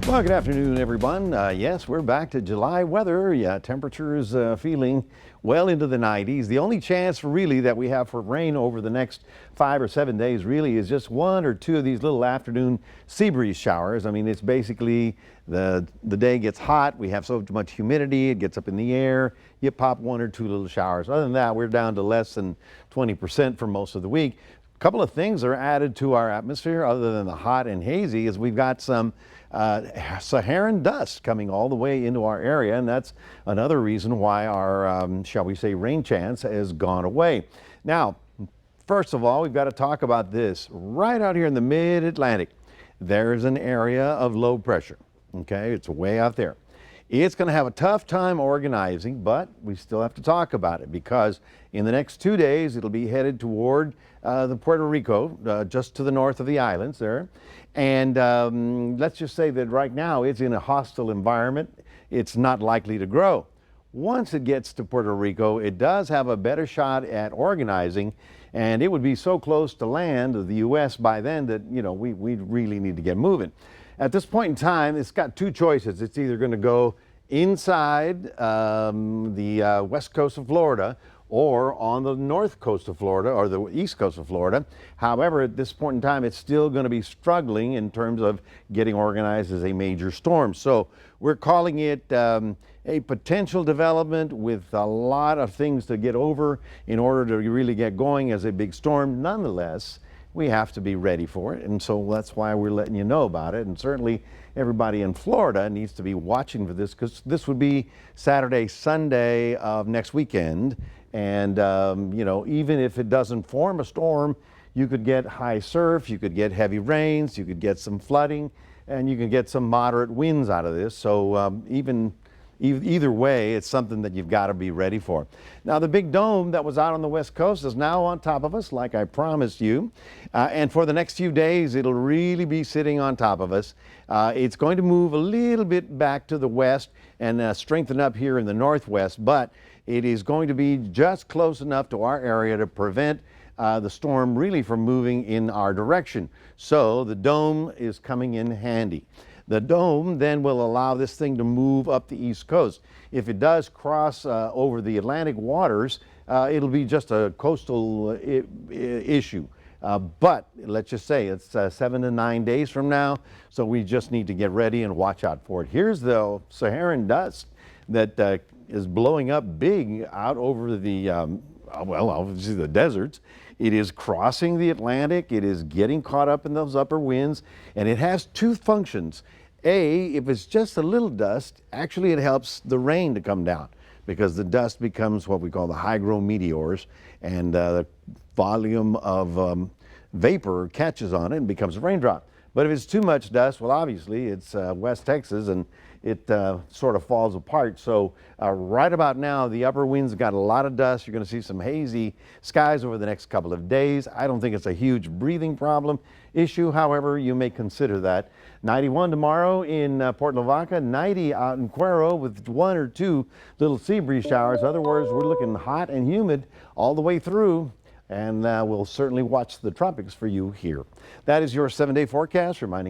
Well, good afternoon, everyone. Yes, we're back to July weather. Yeah, temperatures feeling well into the 90s. The only chance really that we have for rain over the next 5 or 7 days really is just 1 or 2 of these little afternoon sea breeze showers. I mean, it's basically the day gets hot. We have so much humidity. It gets up in the air. You pop 1 or 2 little showers. Other than that, we're down to less than 20% for most of the week. A couple of things are added to our atmosphere other than the hot and hazy is we've got some Saharan dust coming all the way into our area, and that's another reason why our, shall we say, rain chance has gone away. Now, first of all, we've got to talk about this. Right out here in the mid-Atlantic, there's an area of low pressure, okay? It's way out there. It's going to have a tough time organizing, but we still have to talk about it because in the next 2 days, it'll be headed toward the Puerto Rico, just to the north of the islands there. And let's just say that right now it's in a hostile environment. It's not likely to grow. Once it gets to Puerto Rico, it does have a better shot at organizing, and it would be so close to land of the U.S. by then that, you know, we really need to get moving. At this point in time, it's got 2 choices. It's either going to go inside the west coast of Florida or on the north coast of Florida or the east coast of Florida. However, at this point in time, it's still going to be struggling in terms of getting organized as a major storm. So we're calling it a potential development with a lot of things to get over in order to really get going as a big storm. Nonetheless, we have to be ready for it, and so that's why we're letting you know about it. And certainly everybody in Florida needs to be watching for this because this would be Saturday, Sunday of next weekend. And you know, even if it doesn't form a storm, you could get high surf, you could get heavy rains, you could get some flooding, and you can get some moderate winds out of this. So either way, it's something that you've got to be ready for. Now, the big dome that was out on the west coast is now on top of us, like I promised you. And for the next few days, it'll really be sitting on top of us. It's going to move a little bit back to the west and strengthen up here in the northwest, but it is going to be just close enough to our area to prevent the storm really from moving in our direction. So the dome is coming in handy. The dome then will allow this thing to move up the east coast. If it does cross over the Atlantic waters, it'll be just a coastal issue. But let's just say it's 7 to 9 days from now, so we just need to get ready and watch out for it. Here's the Saharan dust that is blowing up big out over the, well, obviously the deserts. It is crossing the Atlantic. It is getting caught up in those upper winds, and it has 2 functions. A, if it's just a little dust, actually it helps the rain to come down because the dust becomes what we call the hygrometeors, and the volume of vapor catches on it and becomes a raindrop. But if it's too much dust, well, obviously it's West Texas and it sort of falls apart. So right about now, the upper winds got a lot of dust. You're going to see some hazy skies over the next couple of days. I don't think it's a huge breathing problem issue. However, you may consider that. 91 tomorrow in Port Lavaca, 90 out in Cuero with 1 or 2 little sea breeze showers. In other words, we're looking hot and humid all the way through. And we'll certainly watch the tropics for you here. That is your 7-day forecast, reminding